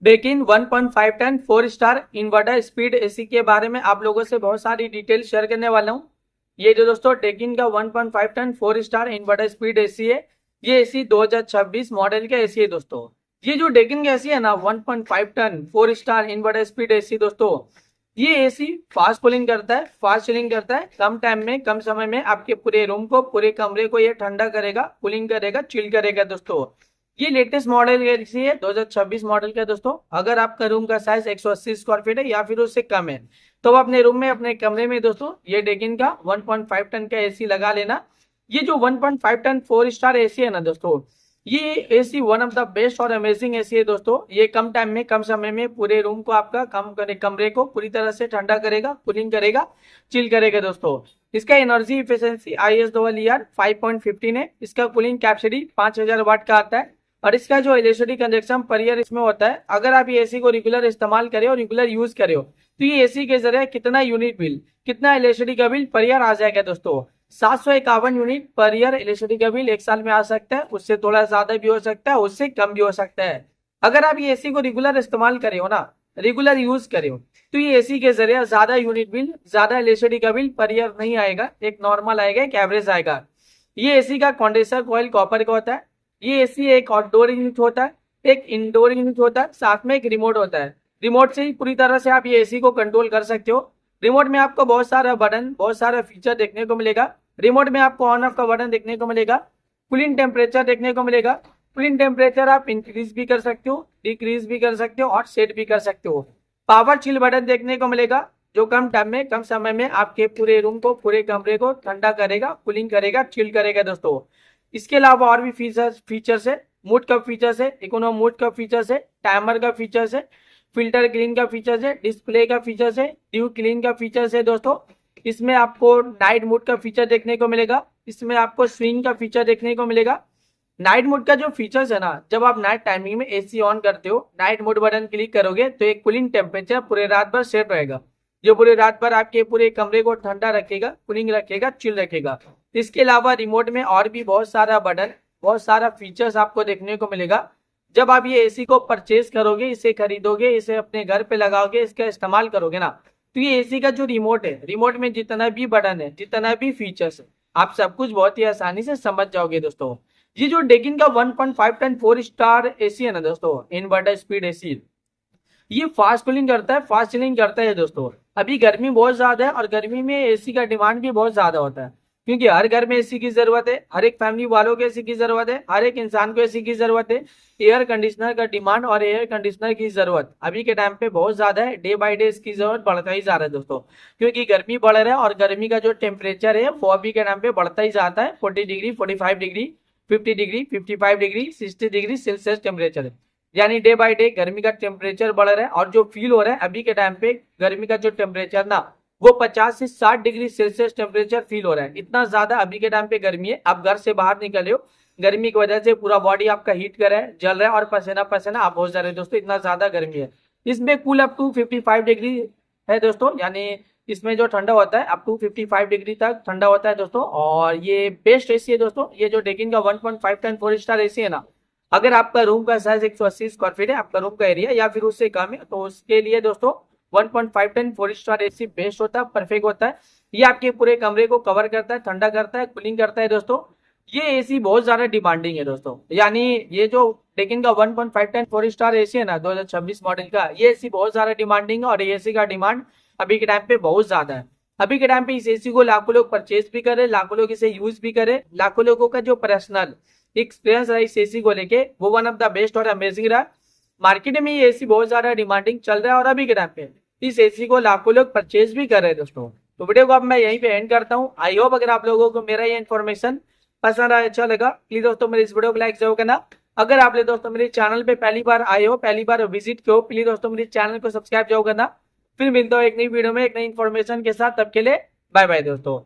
Deccan 1.5 ton 4 star inverter speed AC के बारे में आप लोगों से बहुत सारी डिटेल शेयर करने वाला हूँ। ये जो दोस्तों डेकिन का 1.5 ton 4 star inverter speed AC है। ये एसी 2026 मॉडल का एसी है दोस्तों। ये जो डेकिन का एसी है ना 1.5 ton 4 star inverter speed AC दोस्तों, ये एसी फास्ट कूलिंग करता है, फास्ट चिलिंग करता है। कम टाइम में कम समय में आपके पूरे रूम को, पूरे कमरे को ये ठंडा करेगा, कूलिंग करेगा, चिल करेगा दोस्तों। ये लेटेस्ट मॉडल एसी है, 2026 मॉडल का दोस्तों। अगर आपका रूम का साइज 180 स्क्वायर फीट है या फिर उससे कम है तो अपने रूम में, अपने कमरे में दोस्तों ये डेकिन का 1.5 टन का एसी लगा लेना। ये जो 1.5 टन 4 स्टार एसी है ना दोस्तों, ये AC one of the best और अमेजिंग एसी है दोस्तों। ये कम टाइम में कम समय में पूरे रूम को, आपका कमरे को पूरी तरह से ठंडा करेगा, कूलिंग करेगा, चिल करेगा दोस्तों। इसका एनर्जी इफिशिएंसी ISEE 5.15 है। इसका कूलिंग कैपेसिटी 5000 वाट का आता है और इसका जो इलेक्ट्रिसिटी कंजप्शन पर ईयर इसमें होता है। अगर आप ये एसी को रेगुलर इस्तेमाल करें और रेगुलर यूज करें तो ये एसी के जरिए कितना यूनिट बिल, कितना इलेक्ट्रिसिटी का बिल पर ईयर आ जाएगा दोस्तों। 751 यूनिट पर ईयर इलेक्ट्रिसिटी का बिल एक साल में आ सकता है। उससे थोड़ा ज्यादा भी हो सकता है, उससे कम भी हो सकता है। अगर आप ये एसी को रेगुलर इस्तेमाल करे हो ना, रेगुलर यूज करे हो, तो ये एसी के जरिए ज्यादा यूनिट बिल, ज्यादा इलेक्ट्रिसिटी का बिल पर ईयर नहीं आएगा। एक नॉर्मल आएगा, एक एवरेज आएगा। ये एसी का कंडेंसर कॉइल कॉपर का होता है। ये एसी एक आउटडोर यूनिट होता है, एक इंडोर यूनिट होता है, साथ में एक रिमोट होता है। रिमोट से ही पूरी तरह से आप ये एसी को कंट्रोल कर सकते हो। रिमोट में आपको बहुत सारा बटन, बहुत सारा फीचर देखने को मिलेगा। रिमोट में आपको ऑन ऑफ का बटन देखने को मिलेगा, कूलिंग टेम्परेचर देखने को मिलेगा। कूलिंग टेम्परेचर आप इंक्रीज भी कर सकते हो, डिक्रीज भी कर सकते हो और सेट भी कर सकते हो। पावर चिल बटन देखने को मिलेगा, जो कम टाइम में कम समय में आपके पूरे रूम को, पूरे कमरे को ठंडा करेगा, कूलिंग करेगा, चिल करेगा दोस्तों। इसके अलावा और भी फीचर्स है। मूड का फीचर्स है, इकोनो मूड का फीचर्स है, टाइमर का फीचर्स है, फिल्टर क्लीन का फीचर्स है, डिस्प्ले का फीचर्स है, ड्यू क्लीन का फीचर्स है दोस्तों। इसमें आपको नाइट मोड का फीचर देखने को मिलेगा। इसमें आपको स्विंग का फीचर देखने को मिलेगा। नाइट मोड का जो फीचर्स है ना, जब आप नाइट टाइमिंग में एसी ऑन करते हो, नाइट मोड बटन क्लिक करोगे तो एक कूलिंग टेम्परेचर पूरे रात भर सेट रहेगा, जो पूरे रात भर आपके पूरे कमरे को ठंडा रखेगा, कूलिंग रखेगा, चिल रखेगा। इसके अलावा रिमोट में और भी बहुत सारा बटन, बहुत सारा फीचर्स आपको देखने को मिलेगा। जब आप ये एसी को परचेज करोगे, इसे खरीदोगे, इसे अपने घर पे लगाओगे, इसका इस्तेमाल करोगे ना, तो ये एसी का जो रिमोट है, रिमोट में जितना भी बटन है, जितना भी फीचर्स है, आप सब कुछ बहुत ही आसानी से समझ जाओगे दोस्तों। ये जो डेकिन का 1.5 टन 4 स्टार एसी है ना दोस्तों, इन्वर्टर स्पीड एसी, ये फास्ट कूलिंग करता है, फास्ट चिलिंग करता है दोस्तों। अभी गर्मी बहुत ज्यादा है और गर्मी में एसी का डिमांड भी बहुत ज्यादा होता है, क्योंकि हर घर में एसी की जरूरत है, हर एक फैमिली वालों को एसी की जरूरत है, हर एक इंसान को एसी की जरूरत है। एयर कंडीशनर का डिमांड और एयर कंडीशनर की जरूरत अभी के टाइम पे बहुत ज्यादा है। डे बाय डे इसकी जरूरत बढ़ता ही जा रहा है दोस्तों, क्योंकि गर्मी बढ़ रहा है और गर्मी का जो टेम्परेचर है वो अभी के टाइम पे बढ़ता ही जाता है। 40 degree, 45 degree, 50 degree, 55 degree, 60 degree Celsius temperature है। यानी डे बाय डे गर्मी का टेम्परेचर बढ़ रहा है और जो फील हो रहा है अभी के टाइम पे, गर्मी का जो टेम्परेचर ना, वो 50 से 60 डिग्री सेल्सियस टेम्परेचर फील हो रहा है। इतना ज्यादा अभी के टाइम पे गर्मी है। आप घर से बाहर निकले हो, गर्मी की वजह से पूरा बॉडी आपका हीट कर रहा है, जल रहा है और पसीना पसीना आप हो जा रहे हो दोस्तों, इतना ज्यादा गर्मी है। इसमें कूल अप टू 55 डिग्री है दोस्तों, यानी इसमें जो ठंडा होता है अप टू 55 डिग्री तक ठंडा होता है दोस्तों। और ये बेस्ट एसी है दोस्तों। ये जो डेकिन का 1.5 टन 4 स्टार एसी है ना, अगर आपका रूम का साइज 180 स्क्वायर फीट है, आपका रूम का एरिया, या फिर उससे कम है, तो उसके लिए दोस्तों 1.5 टन 4 स्टार एसी बेस्ट होता है, परफेक्ट होता है। ये आपके पूरे कमरे को कवर करता है, ठंडा करता है, कूलिंग करता है दोस्तों। ये एसी बहुत ज्यादा डिमांडिंग है दोस्तों। यानी ये जो डेकिन का 1.5 टन 4 स्टार एसी है ना 2026 मॉडल का, ये एसी बहुत ज्यादा डिमांडिंग है और ये एसी का डिमांड अभी के टाइम पे बहुत ज्यादा है। अभी के टाइम पे इस एसी को लाखों लोग परचेज भी करे, लाखों लोग इसे यूज भी करे। लाखों लोगों का जो पर्सनल एक्सपीरियंस रहा इस एसी को लेके, वो वन ऑफ द बेस्ट और अमेजिंग रहा। मार्केट में ये एसी बहुत ज्यादा डिमांडिंग चल रहा है और अभी के टाइम पे इस एसी को लाखों लोग परचेज भी कर रहे हैं दोस्तों। तो वीडियो को अब मैं यहीं पे एंड करता हूँ। आई होप अगर आप लोगों को मेरा ये इन्फॉर्मेशन पसंद आया, अच्छा लगा, प्लीज दोस्तों मेरे इस वीडियो को लाइक जरूर करना। अगर आप दोस्तों मेरे चैनल पे पहली बार आए हो, पहली बार विजिट किया हो, प्लीज दोस्तों मेरे चैनल को सब्सक्राइब जरूर करना। फिर मिलता हूँ एक नई वीडियो में एक नई इन्फॉर्मेशन के साथ। तब के लिए बाय बाय दोस्तों।